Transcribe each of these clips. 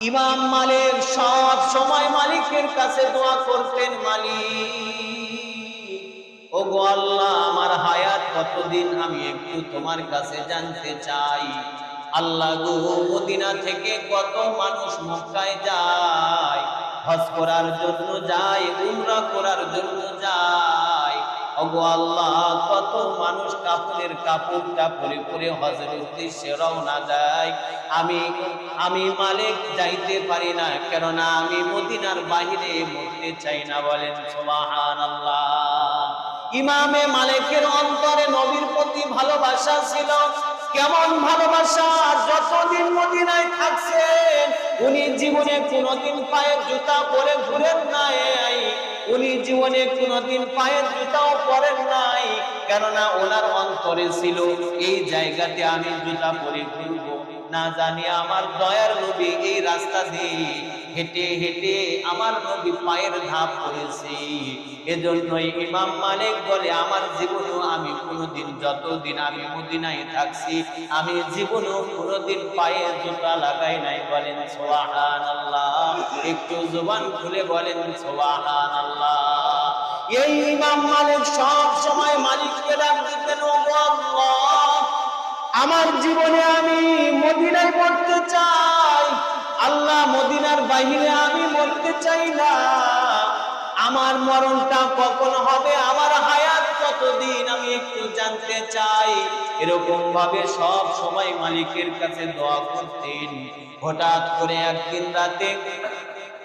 ইমাম মালিক সব সময় মালিকের কাছে দোয়া করতেন, মালিক ও গো আল্লাহ, আমার হায়াত কতদিন আমি একটু তোমার কাছে জানতে চাই। আল্লাহ গো, মদিনা থেকে কত মানুষ মক্কায় যায়, হজ করার জন্য যায়, উমরা করার জন্য যায়। ওগো আল্লাহ, কত মানুষ কাপড়ের কাপড়টা পরে পরে হজের উদ্দেশ্যে রওনা দেয়। আমি মালিক যাইতে পারি না, কেননা আমি মদিনার বাহিরে মরতে চাই না। বলেন সুবহানাল্লাহ। ইমামে মালিকের অন্তরে নবীর প্রতি ভালোবাসা ছিল। কেমন ভালোবাসা! যতদিন মদিনায় থাকছেন উনি জীবনে কোনোদিন পায়ের জুতা পরে ঘুরেন নাই। উনি জীবনে কোনোদিন পায়ের জুতাও পরেন নাই, কেননা ওনার অন্তরে ছিল এই জায়গাতে আমি জুতা পরে ঘুরবো না, জানি আমার দয়ার নবী এই রাস্তা দিয়ে হেঁটে হেঁটে আমার নবী পায়ের ধাপ করেছে। এজন্যই ইমাম মালিক বলে, আমার জীবনেও আমি কোনোদিন, যতদিন আমি মদিনায় থাকছি, আমি জীবনেও কোনোদিন পায়ে জুতা লাগাই নাই। বলেন সুবহানাল্লাহ। একটু জবান খুলে বলেন সুবহানাল্লাহ। এই ইমাম মালিক সব সময় মালিককে ডাক দিতেন, ও আল্লাহ, আমার জীবনে আমি মদিনায় মরতে চাই। আল্লাহ, মদিনার বাইরে আমি মরতে চাই না। আমার মরণটা কখন হবে, আমার হায়াত কতদিন আমি একটু জানতে চাই। এরকম ভাবে সব সময় মালিকের কাছে দোয়া করতেন। হঠাৎ করে একদিন রাতে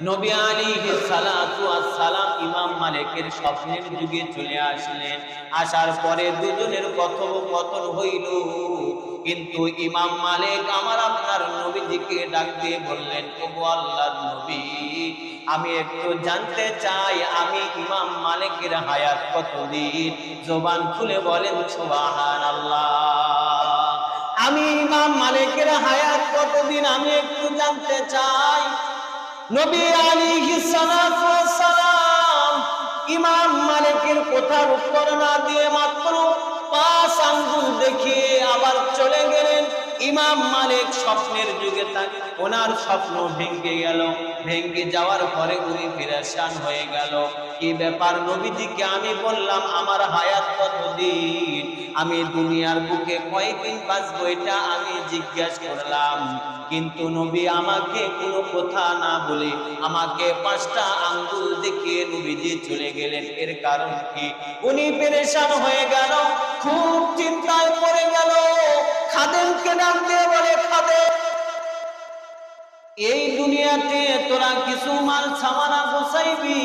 নবী আলাইহিস সালাতু ওয়াস সালাম ইমাম মালিকের স্বপ্নের যুগে চলে আসলেন। আসার পরে দুজনের কথোপকথন হইল, কিন্তু ইমাম মালিক আমার আপনার নবীজিকে ডাক দিয়ে বললেন, ওগো আল্লাহর নবী, আমি একটু জানতে চাই আমি ইমাম মালিকের হায়াত কতদিন। জবান খুলে বলেন সুবহানাল্লাহ। আমি ইমাম মালিকের হায়াত কতদিন আমি একটু জানতে চাই। নবী আলাইহিস সালাতু ওয়াস সালাম ইমাম মালিকের কথার উত্তর না দিয়ে মাত্র 5 আঙ্গুল দেখিয়ে আবার চলে গেলেন। ইমাম মালিক স্বপ্নের যুগে ওনার স্বপ্ন ভেঙে গেল। ভেঙে যাওয়ার পরে উনি পেরেশান হয়ে গেল। কি ব্যাপার নবীজিকে আমি বললাম আমার হায়াত কতদিন, আমি দুনিয়ার বুকে কয়েকদিন বাঁচবো, এটা আমি জিজ্ঞাসা করলাম, কিন্তু নবী আমাকে কোনো কথা না বলে আমাকে 5টা আঙ্গুল দেখিয়ে নবীজি চলে গেলেন। এর কারণ কি? উনি পেরেশান হয়ে গেল, খুব চিন্তায় পড়ে গেল। খাদেমকে ডাক দিয়ে বলে, খাদেম, এই দুনিয়াতে তোরা কিছু মাল সামানা গোছাইবি,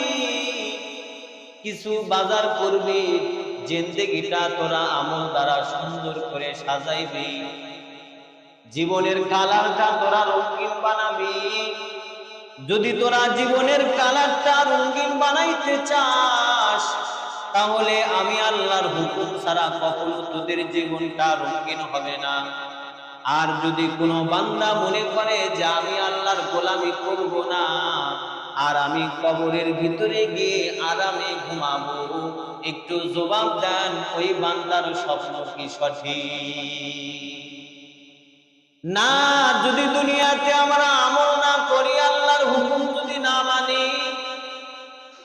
কিছু বাজার করবি, জিন্দেগিটা তোরা আমল দ্বারা সুন্দর করে সাজাইবি, জীবনের কালারটা তোরা রঙিন বানাবি। যদি তোরা জীবনের কালারটা রঙিন বানাইতে চাস, তাহলে আমি আল্লাহর হুকুম ছাড়া কখনো তোদের জীবনটা রঙিন হবে না। আর যদি কোনো বান্দা মনে করে যে আমি আল্লাহর গোলামি করব না, আর আমি কবরের ভিতরে গিয়ে আরামে ঘুমাবো, একটু জবাব দেন, ওই বান্দার স্বপ্ন কি সঠিক? না, যদি দুনিয়াতে আমরা আমল না করি, আল্লাহর হুকুম যদি না মানি,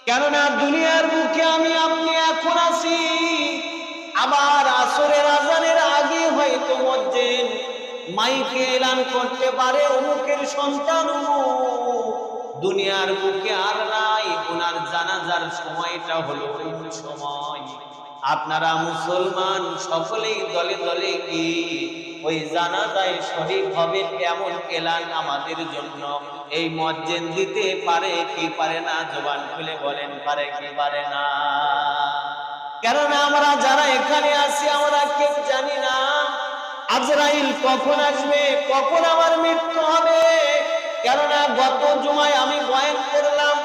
কেননা দুনিয়ার বুকে আমি আপনি এখন আছি, আবার আসরের আজানের আগে হয়তো মসজিদ মাইকে এলান করতে পারে অমুকের সন্তান অমুক দুনিয়ার বুকে আর নাই, ওনার জানাজার সময়টা হলো ওই সময়। আপনারা মুসলমান সকলেই দলে দলে কি ওই জানাজায় শরীক হবেন, এমন এলান আমাদের জন্য এই মসজিদ দিতে পারে কি পারে না? জবান খুলে বলেন, পারে কি পারে না? কেননা আমরা যারা এখানে আছি আমরা কেউ জানি না আজরাইল কখন আসবে, কখন আমার মৃত্যু হবে। কেননা গত জুমায় আমি বয়ান করলাম,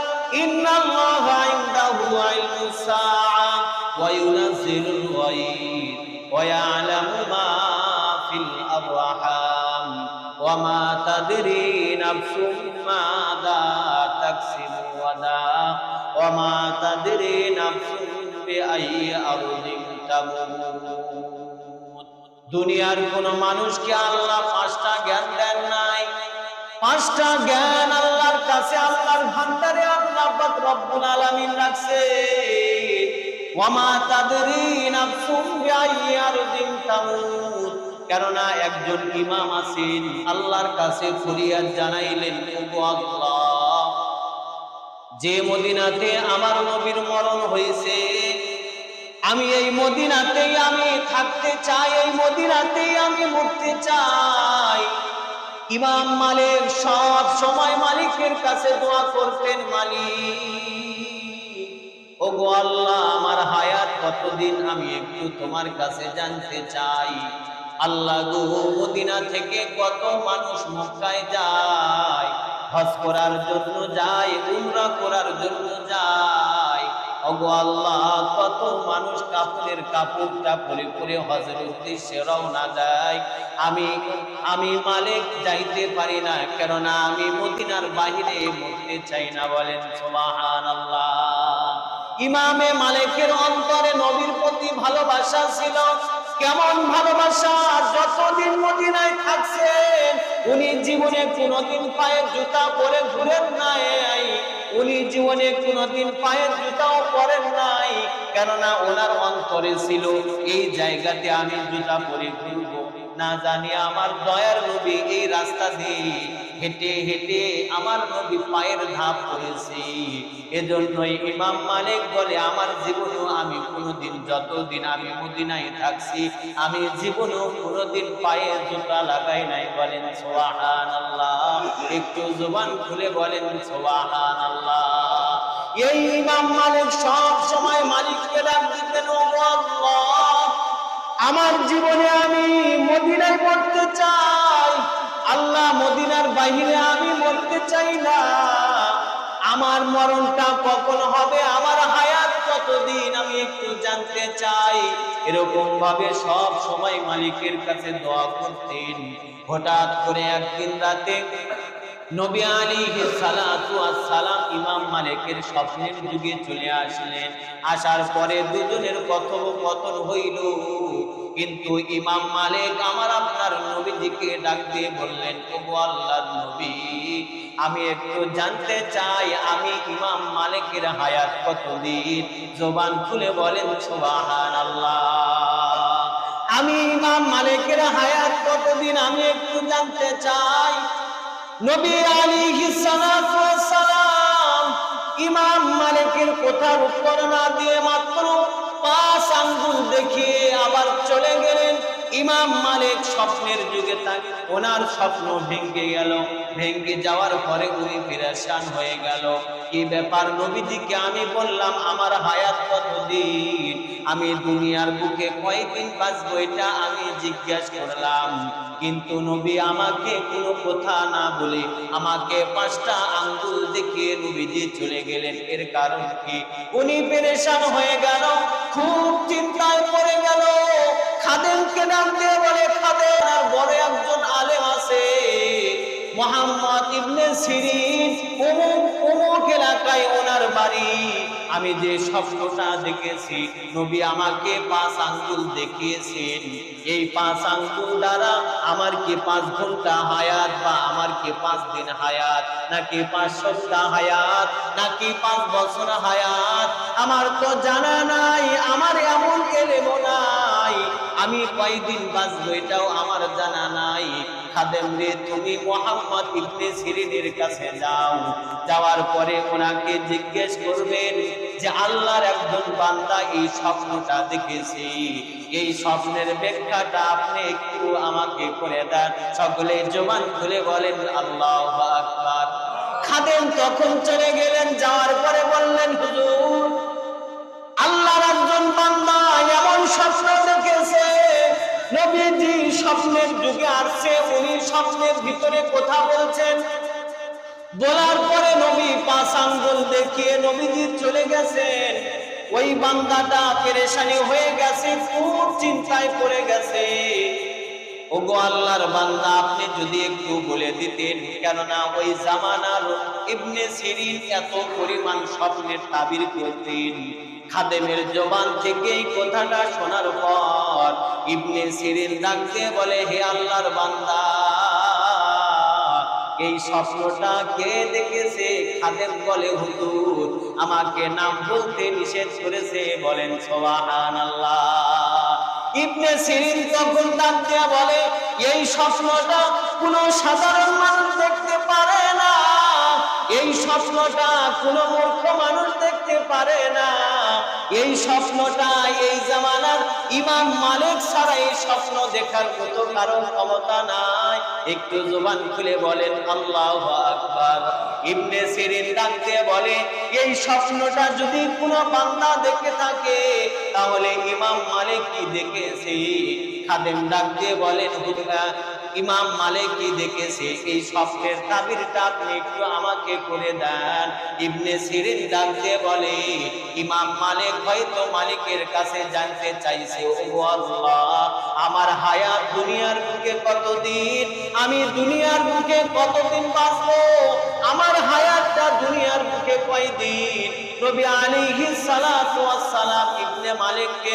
ইন্নাল্লাহা ইনদাহু ইলমুস সাআ ওয়া ইউনাজ্জিলুল গায়ব ওয়া ইয়ালামু মা ফিল আরহাম ওয়া মা তাদরি নাফসুম মাযা তাকসিবু গাদা ওয়া মা তাদরি নাফসুম বিআইয়ি আরদিন তামুত। দুনিয়ার কোন মানুষকে আল্লাহ 5টা জ্ঞান দেন নাই। পাঁচটা জ্ঞান আল্লাহর কাছে, আল্লাহর ভান্ডারে আল্লাহ পাক রব্বুল আলামিন রাখছে। ওয়ামা তাদরি নাফসুম বিআইয়ি আরদিন তামুত। কেননা একজন ইমাম আছেন, আল্লাহর কাছে ফরিয়াদ জানাইলেন, ওগো আল্লাহ, যে মদিনাতে আমার নবীর মরণ হয়েছে, আমি এই মদিনাতেই আমি থাকতে চাই, এই মদিনাতেই আমি মরতে চাই। ইমাম মালিক সব সময় মালিকের কাছে দোয়া করতেন, মালিক, ওগো আল্লাহ, আমার হায়াত কতদিন আমি একটু তোমার কাছে জানতে চাই। আল্লাহ গো, মদিনা থেকে কত মানুষ মক্কায় যায়, হজ করার জন্য যায়, উমরা করার জন্য যায়। ওগো আল্লাহ, কত মানুষ কাপড়ের কাপড়টা পরে পরে হজের উদ্দেশ্যে রওনা দেয়। আমি মালিক যাইতে পারি না, কেননা আমি মদিনার বাহিরে মরতে চাই না। বলেন সুবহানাল্লাহ। ইমামে মালিকের অন্তরে নবীর প্রতি ভালোবাসা ছিল। কেমন ভালোবাসা! যতদিন মদিনায় থাকছেন উনি জীবনে কোনোদিন পায়ের জুতা পরে ঘুরেন নাই, উনি জীবনে কোনোদিন পায়ের জুতাও পরেন নাই, কেননা ওনার অন্তরে ছিল এই জায়গাতে আমি জুতা পরে ঘুরবো না, জানি আমার দয়ার নবী এই রাস্তা দিয়ে হেঁটে হেঁটে আমার নবী পায়ের ধাপ করেছে। এজন্যই ইমাম মালিক বলে, আমার জীবনেও আমি কোনোদিন, যতদিন আমি মদিনায় থাকছি, আমি জীবনেও কোনোদিন পায়ে জুতা লাগাই নাই। বলেন সুবহানাল্লাহ। একটু জবান খুলে বলেন সুবহানাল্লাহ। এই ইমাম মালিক সব সময় মালিককে ডাক দিতেন, ও আল্লাহ, আমার জীবনে আমি মদিনায় মরতে চাই, আল্লাহ, মদিনার বাহিরে আমি মরতে চাই না। আমার মরণটা কখন হবে, আমার হায়াত কতদিন আমি একটু জানতে চাই। এরকম ভাবে সব সময় মালিকের কাছে দোয়া করতেন। হঠাৎ করে একদিন রাতে নবী আলাইহিস সালাতু ওয়াস সালাম ইমাম মালিকের স্বপ্নের যুগে চলে আসলেন। আসার পরে দুজনের কথোপকথন হইল, কিন্তু ইমাম মালিক আমার আপনার নবীজিকে ডাক দিয়ে বললেন, ওগো আল্লাহর নবী, আমি একটু জানতে চাই আমি ইমাম মালিকের হায়াত কতদিন। জবান খুলে বলেন সুবহানাল্লাহ। আমি ইমাম মালিকের হায়াত কতদিন আমি একটু জানতে চাই। নবী আলাইহিস সালাতু ওয়াস সালাম ইমাম মালিকের কথার উত্তর না দিয়ে মাত্র 5 আঙ্গুল দেখিয়ে আবার চলে গেলেন। ইমাম মালিক স্বপ্নের যুগে ওনার স্বপ্ন ভেঙে গেল। ভেঙে যাওয়ার পরে উনি পেরেশান হয়ে গেল। কি ব্যাপার নবীজিকে আমি বললাম আমার হায়াত কতদিন, আমি দুনিয়ার বুকে কয়দিন বাঁচবো, এটা আমি জিজ্ঞাসা করলাম, কিন্তু নবী আমাকে কোনো কথা না বলে আমাকে 5টা আঙ্গুল দেখিয়ে নবীজি চলে গেলেন। এর কারণ কি? উনি পেরেশান হয়ে গেল, খুব চিন্তায় পড়ে গেল। খাদেমকে নাম দিয়ে বলে, খাদেম, আর বড় একজন আলেম আছে মুহাম্মদ ইবনে সিরিন, অমুক এলাকায় ওনার বাড়ি। আমি যে স্বপ্নটা দেখেছি, নবী আমাকে 5 আঙ্গুল দেখিয়েছেন। এই 5 আঙ্গুল দ্বারা আমার কি 5 ঘন্টা হায়াত, বা আমার কি 5 দিন হায়াত, নাকি 5 সপ্তাহ হায়াত, নাকি 5 বছর হায়াত, আমার তো জানা নাই। আমার এমন এলেমও নাই, আমি কয়দিন বাঁচবো এটাও আমার জানা নাই। খাদেম রে, তুমি মুহাম্মদ ইবনে সিরিনের কাছে যাও। যাওয়ার পরে ওনাকে জিজ্ঞেস করবেন যে আল্লাহর একজন বান্দা এই স্বপ্নটা দেখেছে, এই স্বপ্নের ব্যাখ্যাটা আপনি একটু আমাকে করে দেন। সকলে জবান খুলে বলেন আল্লাহু আকবার। খাদেম তখন চলে গেলেন। যাওয়ার পরে বললেন, হুজুর, আল্লাহর একজন বান্দা এমন স্বপ্ন দেখেছে, নবীজি স্বপ্নের যুগে আসছে, উনি স্বপ্নের ভিতরে কথা বলছেন। বলার পরে নবী 5 আঙ্গুল দেখিয়ে নবীজি চলে গেছেন। ওই বান্দাটা পেরেশানি হয়ে গেছে, খুব চিন্তায় পড়ে গেছে। ওগো আল্লাহর বান্দা, আপনি যদি একটু বলে দিতেন, কেননা ওই জামানার ইবনে সিরিন এত পরিমাণ স্বপ্নের তাবির করতেন। খাদেমের জবান থেকে এই কথাটা শোনার পর ইবনে সিরিন ডাকতে বলে, হে আল্লাহর বান্দা, এই স্বপ্নটা কে দেখেছে? খাদেম বলে, হুজুর আমাকে নাম বলতে নিষেধ করেছে। বলেন সুবহানাল্লাহ। ইবনে সিরিন তখন ডাক দিয়া বলে, এই স্বপ্নটা কোনো সাধারণ মানুষ দেখতে পারে না, এই স্বপ্নটা কোনো মূর্খ মানুষ দেখতে পারে না, এই স্বপ্নটা এই জামানার ইমাম মালিক ছাড়া এই স্বপ্ন দেখার মতো কারো ক্ষমতা নাই। একটু জবান খুলে বলেন আল্লাহু আকবার। ইবনে সিরিন ডাক দিয়ে বলে, এই স্বপ্নটা যদি কোনো বান্দা দেখে থাকে তাহলে ইমাম মালিক কি দেখেছে? খাদেম ডাক দিয়ে বলেন, ইমাম মালিক কি দেখেছে? এই স্বপ্নের তাবিরটা আপনি একটু আমাকে করে দেন। ইবনে সিরিন ডাক দিয়ে বলে, ইমাম মালিক হয়তো মালিকের কাছে জানতে চাইছে, ও আল্লাহ আমার হায়াত দুনিয়ার বুকে কতদিন, আমি দুনিয়ার বুকে কতদিন বাঁচবো, আমার হায়াতটা দুনিয়ার বুকে কয়দিন? নবী আলাইহিস সালাতু ওয়াস সালাম ইবনে মালিককে,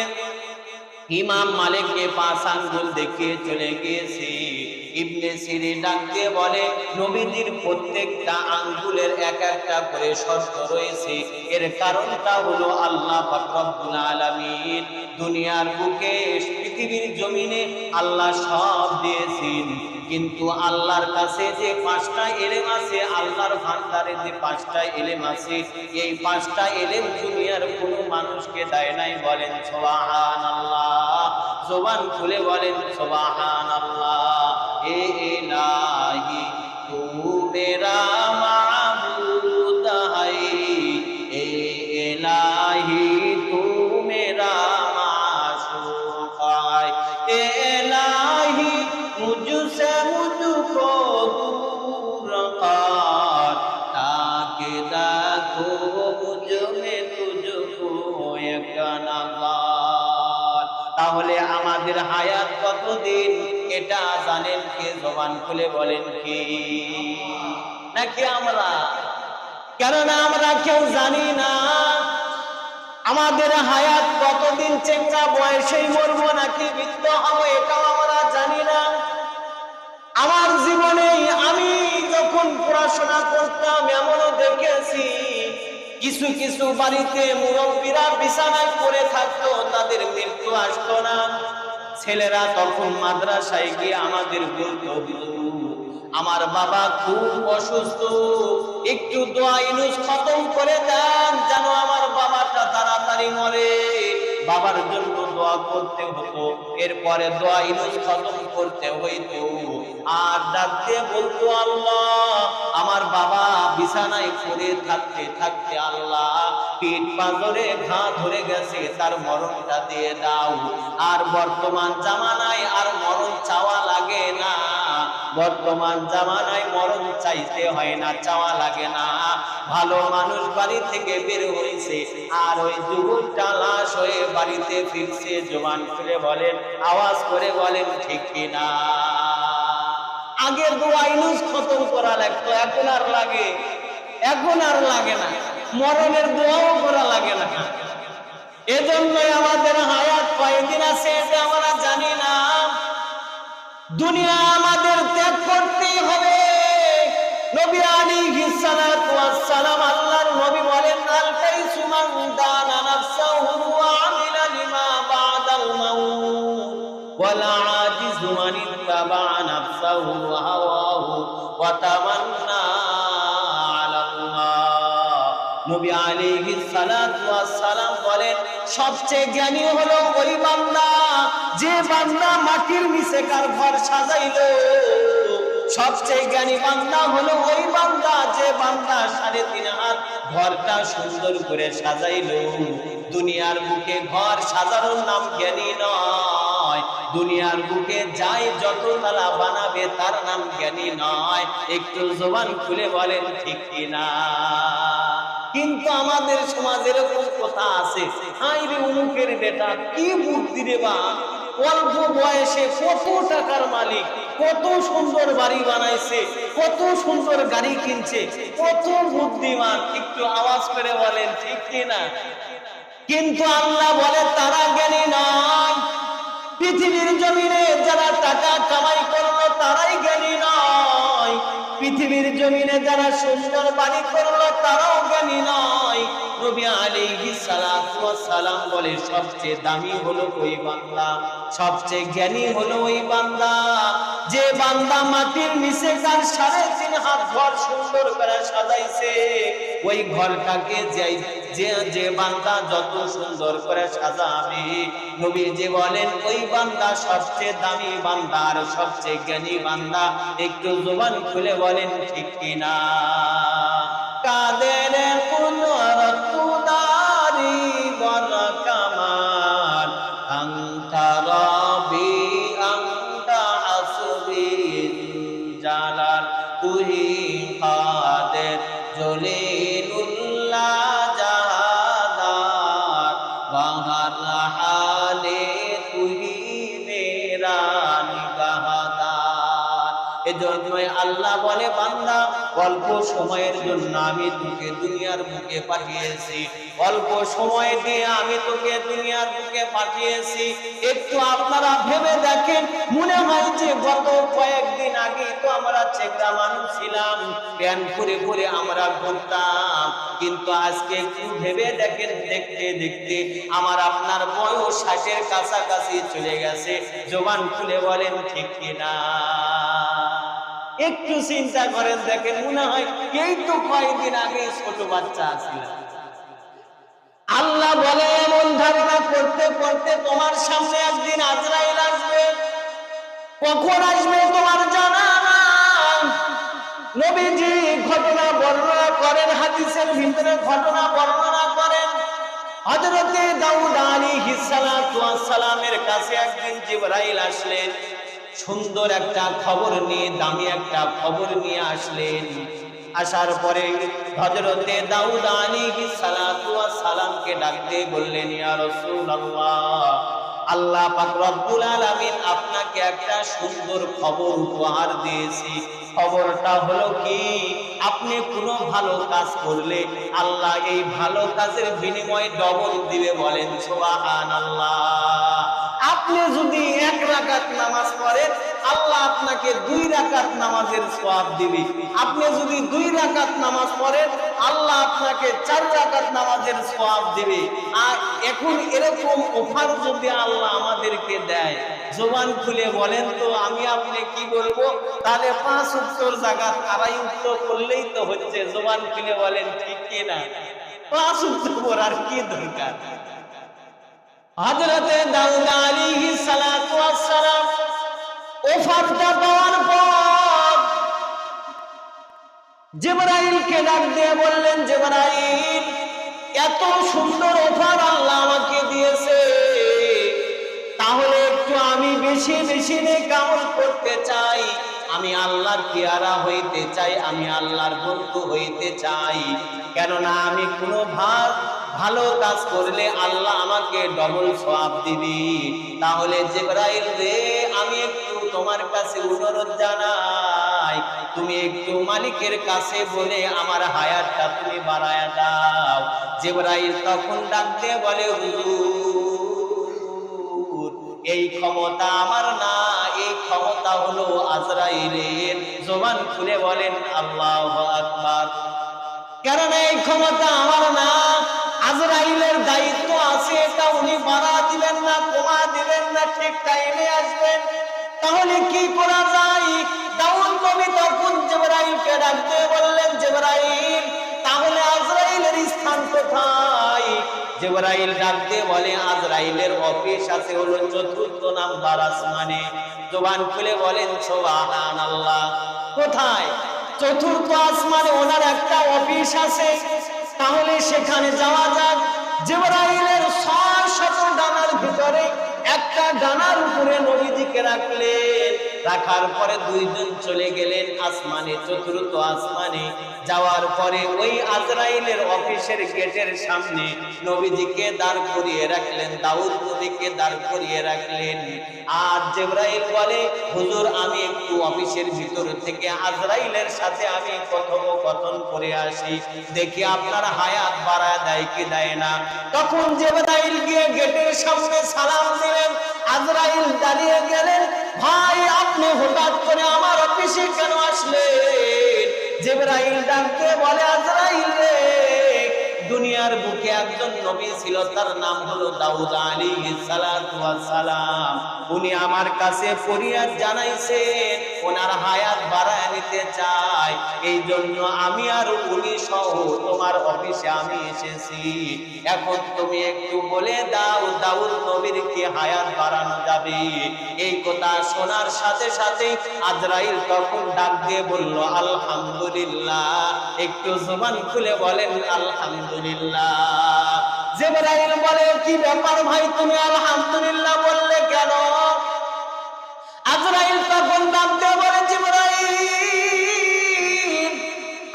ইমাম মালিককে 5 আঙ্গুল দেখিয়ে চলে গিয়েছে। ইবনে সিরিন ডাক দিয়ে বলে, নবীজির প্রত্যেকটা আঙ্গুলের এক একটা করে শর্ত রয়েছে। এর কারণটা হলো আল্লাহ পাক রব্বুল আলামিন দুনিয়ার বুকে পৃথিবীর জমিনে আল্লাহ সব দিয়েছেন, কিন্তু আল্লাহর কাছে যে 5টা ইলম আছে, আল্লাহর ভান্ডারে যে 5টা ইলম আছে, এই 5টা ইলম দুনিয়ার কোনো মানুষকে দেয় নাই। বলেন সুবহানাল্লাহ। জবান খুলে বলেন সুবহানাল্লাহ। এ ইলাহি তু মেরা মাবুদ হাই, এ ইলাহি তু মেরা মাশুক হাই, এ ইলাহি मुझसे मुझको दूर कर, ताकि देखो मुझ में तुझको एक नज़र। তাহলে আমাদের হায়াত কতদিন এটা জানেন কে? জবান খুলে বলেন কি? নাকি আমরা? কেননা আমরা কেউ জানি না আমাদের হায়াত কতদিন। চেঙ্গা বয়সেই মরবো নাকি বৃদ্ধ হবো এটাও আমরা জানি না। আমার জীবনে আমি যখন পড়াশোনা করতাম এমনও দেখেছি কিছু কিছু বাড়িতে মুরব্বীরা বিছানায় পড়ে থাকতো, তাদের মৃত্যু আসতো না। ছেলেরা তখন মাদ্রাসায় গিয়ে আমাদের বলতো, আমার বাবা খুব অসুস্থ, একটু দোয়া ইনুস খতম করে দেন যেন আমার বাবাটা তাড়াতাড়ি মরে। বাবার জন্য দোয়া করতে হতো, এরপরে দোয়া ইনুস খতম করতে হইতো। আর ডাক দিয়ে বলতো, আল্লাহ আমার বাবা বিছানায় পড়ে থাকতে থাকতে আল্লাহ পিঠ পাঁজরে ঘা ধরে গেছে, তার মরণটা দিয়ে দাও। আর বর্তমান জামানায় আর মরণ চাওয়া লাগে না, বর্তমান জামানায় মরণ চাইতে হয় না, চাওয়া লাগে না। ভালো মানুষ বাড়ি থেকে বের হয়েছে আর ওই যুবকটা লাশ হয়ে বাড়িতে ফিরছে। জবান খুলে বলেন, আওয়াজ করে বলেন ঠিক কিনা? আগে দোয়া ইনুস খতম করা লাগতো, এখন আর লাগে? এখন আর লাগে না, মরণের দোয়াও করা লাগে না। এজন্যই আমাদের হায়াত কয়দিন আছে এটা আমরা জানি না। দুনিয়া আমাদের ত্যাগ করতেই হবে। নবী আলাইহিস সালাতু ওয়াস সালাম আল্লাহর নবী বলেন, আল কাইসু মান দানা নাফসাহু ওয়া আমিলা লিমা বাদাল মাউত ওয়াল আজিজু মান ইত্তাবা নাফসাহু ওয়া হাওয়াহু ওয়া তামান্না আলা আল্লাহ। নবী আলাইহিস সালাতু ওয়াস সালাম বলেন, সবচেয়ে জ্ঞানী হলো ওই বান্দা যে বান্দা মাটির নিচে কার ঘর সাজাইলো। সবচেয়ে জ্ঞানী বান্দা হলো ওই বান্দা যে বান্দা 3.5 হাত ঘরটা সুন্দর করে সাজাইলো। দুনিয়ার বুকে ঘর সাজানোর নাম জ্ঞানী নয়, দুনিয়ার বুকে যাই যত তালা বানাবে তার নাম জ্ঞানী নয়। একটু জবান খুলে বলেন ঠিক কিনা? কিন্তু আমাদের সমাজে এরকম কথা আছে, হাই রে উমুকের বেটা কি বুদ্ধি রে বা, অল্প বয়সে কত টাকার মালিক, কত সুন্দর বাড়ি বানাইছে, কত সুন্দর গাড়ি কিনছে, কত বুদ্ধিমান। একটু আওয়াজ করে বলেন ঠিক কিনা? কিন্তু আল্লাহ বলে তারা জ্ঞানী নয়। পৃথিবীর জমিনে যারা টাকা কামাই করলো তারাই জ্ঞানী নয়। পৃথিবীর জমিনে যারা সুন্দর বাড়ি করলো তারাও জ্ঞানী নয়। নবী আলাইহিস সালাতু ওয়াস সালাম বলে সবচেয়ে দামি হলো ওই বান্দা, সবচেয়ে জ্ঞানী হলো ওই বান্দা যে বান্দা মাটির নিচে তার 3.5 হাত ঘর সুন্দর করে সাজাইছে। ওই ঘরটাকে যে বান্দা যত সুন্দর করে সাজাবে, নবীজি বলেন ওই বান্দা সবচেয়ে দামি বান্দা আর সবচেয়ে জ্ঞানী বান্দা। একটু জবান খুলে বলেন ঠিক কিনা? কাদের কুদরতুদারি বল কামাল আনতা রবি আনতা হাসবি জালাল তুহি কাদের জলিলুল্লাহ জাহাদার বাহার হালে তুহি মেরা নিগাহদার। এজন্যই আল্লাহ বলে বান্দা অল্প সময়ের জন্য আমি তোকে দুনিয়ার বুকে পাঠিয়েছি, অল্প সময় দিয়ে আমি তোকে দুনিয়ার বুকে পাঠিয়েছি। একটু আপনারা ভেবে দেখেন, মনে হয় যে গত কয়েকদিন আগে তো আমরা চেকরা মানুষ ছিলাম, প্যান পরে পরে আমরা ঘুরতাম, কিন্তু আজকে একটু ভেবে দেখেন, দেখতে দেখতে আমার আপনার বয়স 60-এর কাছাকাছি চলে গেছে। জবান খুলে বলেন ঠিক কিনা? একটু চিন্তা করেন, দেখেন মনে হয় এই তো কয়েকদিন আগে ছোট বাচ্চা ছিল। আল্লাহ বলে এমন ধারণা করতে করতে তোমার সামনে একদিন আজরাইল আসবে। কখন আসবে তোমার জানা নাই। নবীজি ঘটনা বর্ণনা করেন, হাদিসের ভিতরে ঘটনা বর্ণনা করেন। হযরতে দাউদ আলাইহিস সালাতু ওয়াস সালামের কাছে একদিন জিবরাইল আসলেন, সুন্দর একটা খবর নিয়ে, দামি একটা খবর নিয়ে আসলেন। আসার পরে হযরতে দাউদ আলাইহিস সালাতু ওয়াস সালামকে ডাক দিয়ে বললেন, ইয়া রাসূলুল্লাহ, আল্লাহ পাক রব্বুল আলামিন আপনাকে একটা সুন্দর খবর উপহার দিয়েছি। খবরটা হলো কি, আপনি কোনো ভালো কাজ করলে আল্লাহ এই ভালো কাজের বিনিময়ে ডবল দিবে। বলেন সুবহানাল্লাহ। আপনি যদি 1 রাকাত নামাজ পড়েন, আল্লাহ আপনাকে 2 রাকাত নামাজের সওয়াব দিবে। আপনি যদি 2 রাকাত নামাজ পড়েন, আল্লাহ আপনাকে 4 রাকাত নামাজের সওয়াব দিবে। আর এখন এরকম অফার যদি আল্লাহ আমাদেরকে দেয়, জবান খুলে বলেন তো আমি আপনি কি বলবো? তাহলে 5 উত্তর জায়গা 2.5 উত্তর করলেই তো হচ্ছে। জবান খুলে বলেন ঠিক কি না? 5 উত্তর করার কি দরকার? হযরতে দাউদ আলাইহিস সালাতু ওয়াস সালাম অফারটা পাওয়ার পর জিবরাইলকে ডাক দিয়ে বললেন, জিবরাইল, এত সুন্দর অফার আল্লাহ আমাকে দিয়েছে, তাহলে একটু আমি বেশি বেশি নেক আমল করতে চাই, আমি আল্লাহর পেয়ারা হইতে চাই, আমি আল্লাহর বন্ধু হইতে চাই। কেননা আমি কোনো ভালো কাজ করলে আল্লাহ আমাকে ডবল সওয়াব দিবি। তাহলে জিবরাইল রে, আমি একটু তোমার কাছে অনুরোধ জানাই, তুমি একটু মালিকের কাছে বলে আমার হায়াতটা তুমি বাড়ায়া দাও। জিবরাইল তখন ডাক দিয়ে বলে, হুজুর, এই ক্ষমতা আমার না, এই ক্ষমতা হলো আজরাইলের। জবান খুলে বলেন আল্লাহু আকবার। কারণ এই ক্ষমতা আমার না, আজরাইলের দায়িত্ব আছে, এটা উনি বাড়া দিবেন না, কমা দিবেন না, ঠিক টাইমে আসবেন। তাহলে কি করা যায়? দাউদ নবী তখন জিবরাইলকে ডাক দিয়ে বললেন, জিবরাইল, তাহলে আজরাইলের স্থান কোথায়? জিবরাইল ডাক দিয়ে বলে, আজরাইলের অফিস আছে হলো 4র্থ নাম্বার আসমানে। জবান খুলে বলেন সুবহানাল্লাহ। কোথায়? 4র্থ আসমানে ওনার একটা অফিস আছে। তাহলে সেখানে যাওয়া যাক। জিবরাইলের 600 ডানার ভিতরে একটা ডানার উপরে নবীজিকে রাখলেন। রাখার পরে 2 জন চলে গেলেন আসমানে, 4র্থ আসমানে। যাওয়ার পরে ওই আজরাইলের অফিসের গেটের সামনে নবীজিকে দাঁড় করিয়ে রাখলেন, দাউদ নবীকে দাঁড় করিয়ে রাখলেন। আর জিবরাইল বলে, হুজুর, আমি একটু অফিসের ভিতর থেকে আজরাইলের সাথে আমি কথোপকথন করে আসি, দেখি আপনার হায়াত বাড়ায় দেয় কি দেয় না। তখন জিবরাইল গিয়ে গেটের সামনে সালাম দিলেন। আজরাইল দাঁড়িয়ে গেলেন, ভাই, আপনি হঠাৎ করে আমার অফিসে কেন আসলেন? জিবরাইল ডাকতে বলে আজরাইল রে, দুনিয়ার বুকে একজন নবী ছিল, তার নাম হলো দাউদ আলাইহিস সালাতু ওয়াস সালাম। উনি আমার কাছে ফরিয়াদ জানাইছেন, ওনার হায়াত বাড়ায় নিতে চায়। এই জন্য আমি আর উনি সহ তোমার অফিসে আমি এসেছি। এখন তুমি একটু বলে দাও দাউদ নবীর কি হায়াত বাড়ানো যাবে? এই কথা শোনার সাথে সাথে আজরাইল তখন ডাক দিয়ে বলল আলহামদুলিল্লাহ। একটু জবান খুলে বলেন আলহামদুলিল্লাহ। জিবরাইল বলে কি ব্যাপার ভাই, তুমি আলহামদুলিল্লাহ বললে কেন? আজরাইল তখন ডাক দিয়ে বলে জিবরাইল,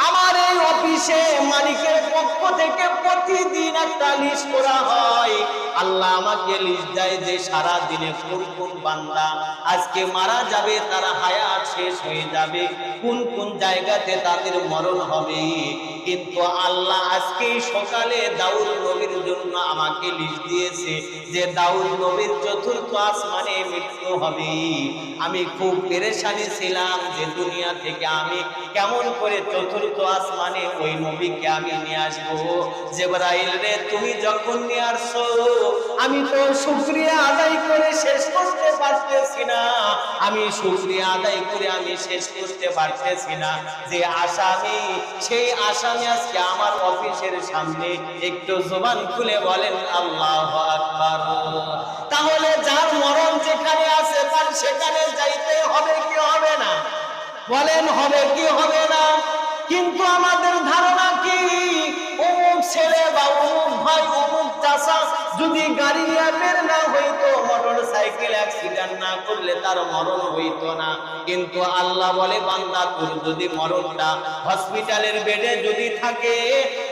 আমার এই অফিসে মালিকের পক্ষ থেকে প্রতিদিন একটা লিস্ট করা হয়। আল্লাহ আমাকে লিস্ট দেয় যে সারা দিনে কোন কোন বান্দা আজকে মারা যাবে, তার হায়াত শেষ হয়ে যাবে, কোন কোন জায়গাতে তাদের মরণ হবে। কিন্তু আল্লাহ আজকে সকালে দাউদ নবীর জন্য আমাকে লিস্ট দিয়েছে যে দাউদ নবীর চতুর্থ আসমানে মৃত্যু হবে। আমি খুব পেরেশানি ছিলাম যে দুনিয়া থেকে আমি কেমন করে চতুর্থ আসমানে ওই নবীকে আমি নিয়ে আসবো। জিবরাইল রে, তুমি যখন নিয়ে আসছো আমি তো শুকরিয়া আদায় করে শেষ করতে পারতেছি না। আমি শুকরিয়া আদায় করে আমি শেষ করতে পারতেছি না। যে আসামি, সেই আসামি আজকে আমার অফিসের সামনে। একটু জবান খুলে বলেন আল্লাহু আকবার। তাহলে যার মরণ যেখানে আছে তার সেখানে যাইতে হবে কি হবে না? বলেন হবে কি হবে না? কিন্তু আমাদের ধারণা কি, অমুক ছেলে বা অমুক ভাই অমুক চাচা যদি গাড়ি নিয়ে বের না হইতো, মোটর সাইকেল অ্যাক্সিডেন্ট না করলে তার মরণ হইতো না। কিন্তু আল্লাহ বলে বান্দা, তোর যদি মরণটা হসপিটালের বেডে যদি থাকে,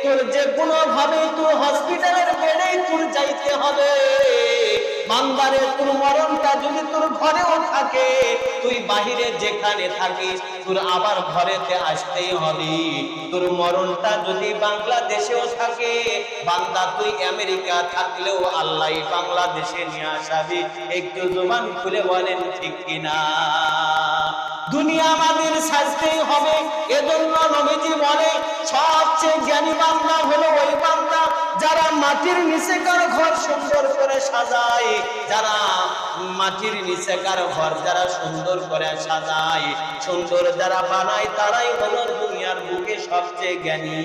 তোর যে কোনো ভাবে তোর হসপিটালের বেডেই তোর যাইতে হবে। বান্দারে, তোর মরণটা যদি তোর ঘরেও থাকে, তুই বাহিরে যেখানে থাকিস তোর আবার ঘরেতে আসতেই হবে। তোর মরণটা যদি বাংলাদেশেও থাকে, বান্দা তুই আমেরিকা থাকলেও আল্লাহ বাংলাদেশে নিয়ে আসাবি। একটু জবান খুলে বলেন ঠিক কিনা? দুনিয়া আমাদের সাজতেই হবে। এজন্য নবীজি বলে সবচেয়ে জ্ঞানী বান্দা হলো ওই বান্দা যারা মাটির নিচেকার ঘর সুন্দর করে সাজায়, যারা মাটির নিচেকার ঘর যারা সুন্দর করে সাজায়, সুন্দর যারা বানায়, তারাই হলো দুনিয়ার বুকে সবচেয়ে জ্ঞানী।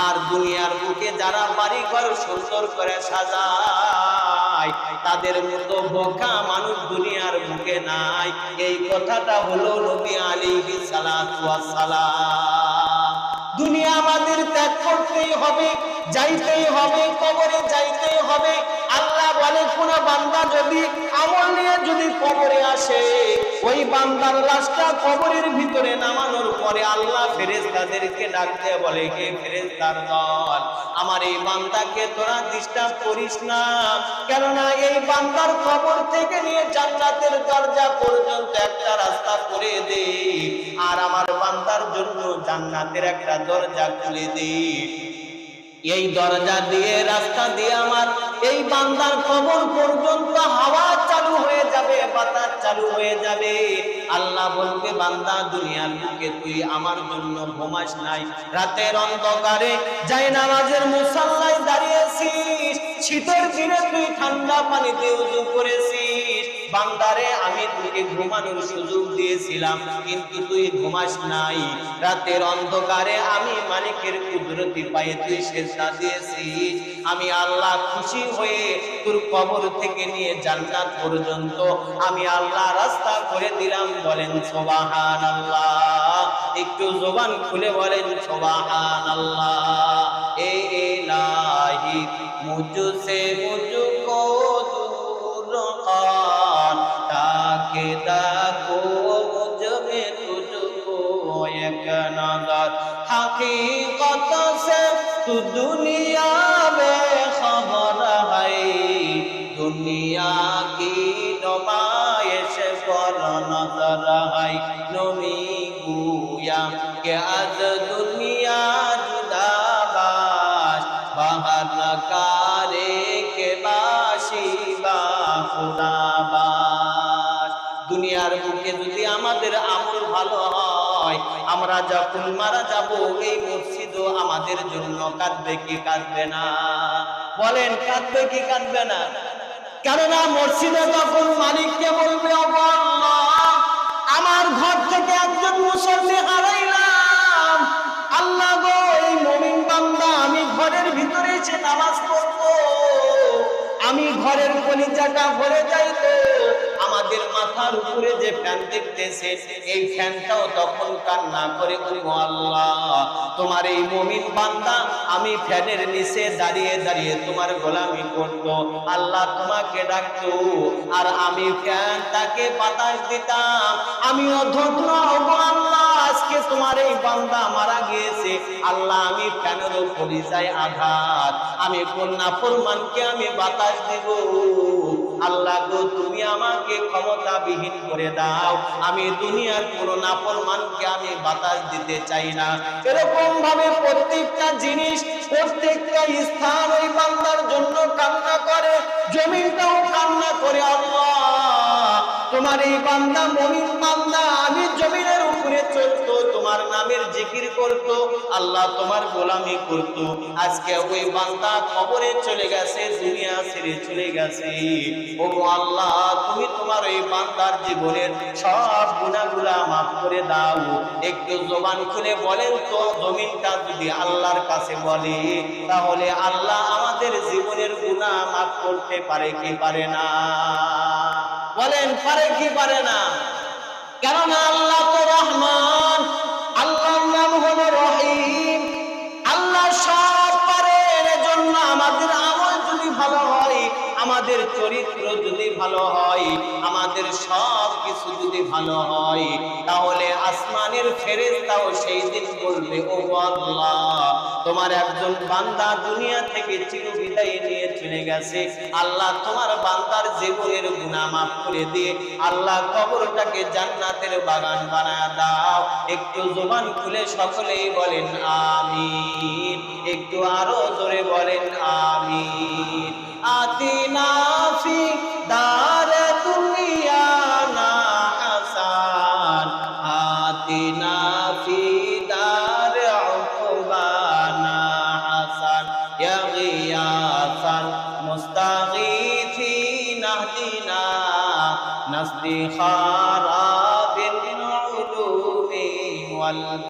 আর দুনিয়ার বুকে যারা বাড়ি ঘর সুন্দর করে সাজায়, তাদের মতো বোকা মানুষ দুনিয়ার বুকে নাই। এই কথাটা হলো নবী আলাইহিস সালাতু ওয়াস সালাম। দুনিয়া আমাদের ত্যাগ করতেই হবে, যাইতেই হবে, কবরে যাইতেই হবে। আল্লাহ বলে কোন বান্দা যদি আমল নিয়ে যদি কবরে আসে, ওই বান্দার লাশটা কবরের ভিতরে নামানোর পরে আল্লাহ ফেরেশতাদেরকে ডাকতে বলে, হে ফেরেশতার দল, আমার এই বান্দাকে তোরা ডিস্টার্ব করিস না, কেননা এই বান্দার কবর থেকে নিয়ে জান্নাতের দরজা পর্যন্ত একটা রাস্তা করে দে, আর আমার বান্দার জন্য জান্নাতের একটা দরজা খুলে দে। এই দরজা দিয়ে, রাস্তা দিয়ে আমার এই বান্দার কবর পর্যন্ত হাওয়া চালু হয়ে যাবে, বাতাস চালু হয়ে যাবে। আল্লাহ বলবে, বান্দা দুনিয়ার বুকে তুই আমার জন্য ঘুমাস নাই, রাতের অন্ধকারে যাই নামাজের মুসাল্লায় দাঁড়িয়েছিস, শীতের দিনে তুই ঠান্ডা পানিতে ওযু করেছিস। বান্দারে, আমি তোকে ঘুমানোর সুযোগ দিয়েছিলাম কিন্তু তুই ঘুমাস নাই। রাতের অন্ধকারে আমি মালিকের কুদরতি পায়ে তুই সেজদা দিয়েছিস। আমি আল্লাহ খুশি হয়ে তোর কবর থেকে নিয়ে জান্নাত পর্যন্ত আমি আল্লাহ রাস্তা করে দিলাম। বলেন সুবহানাল্লাহ। একটু জবান খুলে বলেন সুবহানাল্লাহ। এ ইলাহি মুঝসে মুঝকো दूर कर, ताके ताको मुझ में तुझको एक नजर, हकीकत से तू दुनिया में खबर है, दुनिया की नुमाइश पर नजर है। नबी गुया के आज दुनिया जुदा बाश, बाहर नकारे के बाशी बा खुदा बाश। দুনিয়ার বুকে যদি আমাদের আমল ভালো হয়, নয়, আমরা যখন মারা যাব এই মসজিদও আমাদের জন্য কাঁদবে কি কাঁদবে না? বলেন কাঁদবে কি কাঁদবে না? কেননা মসজিদে যখন মালিককে বলবে ও আল্লাহ, আমার ঘর থেকে একজন মুসল্লি হারাইলাম, আল্লাহ গো এই মুমিন বান্দা আমি ঘরের ভিতরে এসে নামাজ পড়বো, আমি ঘরের কলিজাটা ভরে যাইতো, আমাদের মাথার উপরে যে ফ্যান দেখতেছে এই ফ্যানটাও তখন কান্না করে ও আল্লাহ, তোমার এই মুমিন বান্দা আমি ফ্যানের নিচে দাঁড়িয়ে দাঁড়িয়ে তোমার গোলামি করত, আল্লাহ তোমাকে ডাকতো আর আমি ফ্যানটাকে বাতাস দিতাম, আমি অধৈর্য ও আল্লাহ আজকে তোমার এই বান্দা মারা গিয়েছে, আল্লাহ আমি ফ্যানের উপরে যাই আঘাত, আমি কোন নাফরমানকে আমি বাতাস দেব, আল্লাহ গো তুমি আমাকে ক্ষমতাবিহীন করে দাও, আমি দুনিয়ার কোনো নাফরমানকে আমি বাতাস দিতে চাই না। এরকম ভাবে প্রত্যেকটা জিনিস প্রত্যেকটা স্থান ওই বান্দার জন্য কান্না করে, জমিনটাও কান্না করে, আল্লাহ তোমার এই বান্দা মুমিন বান্দা আমি জমিনের উপরে চলতো, তোমার নামের জিকির করত, আল্লাহ তোমার গোলামি করত, আজকে ওই বান্দা কবরে চলে গেছে, দুনিয়া ছেড়ে চলে গেছে, ও আল্লাহ তুমি তোমার ওই বান্দার জীবনের সব গুনাহগুলা মাফ করে দাও। একটু জবান খুলে বলেন তো, জমিনটা যদি আল্লাহর কাছে বলে তাহলে আল্লাহ আমাদের জীবনের গুনাহ মাফ করতে পারে কি পারে না? বলেন পারে কি পারে না? কেননা আল্লাহ তো রহমান, আল্লাহর নাম হলো রহিম, আল্লাহ সব পারেন, এজন্য আমাদের আমল যদি ভালো হয়, আমাদের চরিত্র যদি ভালো হয়, আমাদের সব কিছু যদি ভালো হয়, তাহলে আসমানের ফেরেশতাও সেই দিন বলবে ও আল্লাহ তোমার একজন বান্দা দুনিয়া থেকে চিরবিদায় নিয়ে চলে গেছে, আল্লাহ তোমার বান্দার জীবনের গুনাহ মাফ করে দিয়ে আল্লাহ কবরটাকে জান্নাতের বাগান বানায় দাও। একটু জবান খুলে সকলেই বলেন আমিন, একটু আরো জোরে বলেন আমিন। আতিনা ফি দারে দুনিয়ানা হাসান, আতিনা ফি দারে উকবানা হাসান, ইয়া গিয়াসান মুস্তাগীথিন আহদিনা নাস্তিখারা বিল উলুমি ওয়াল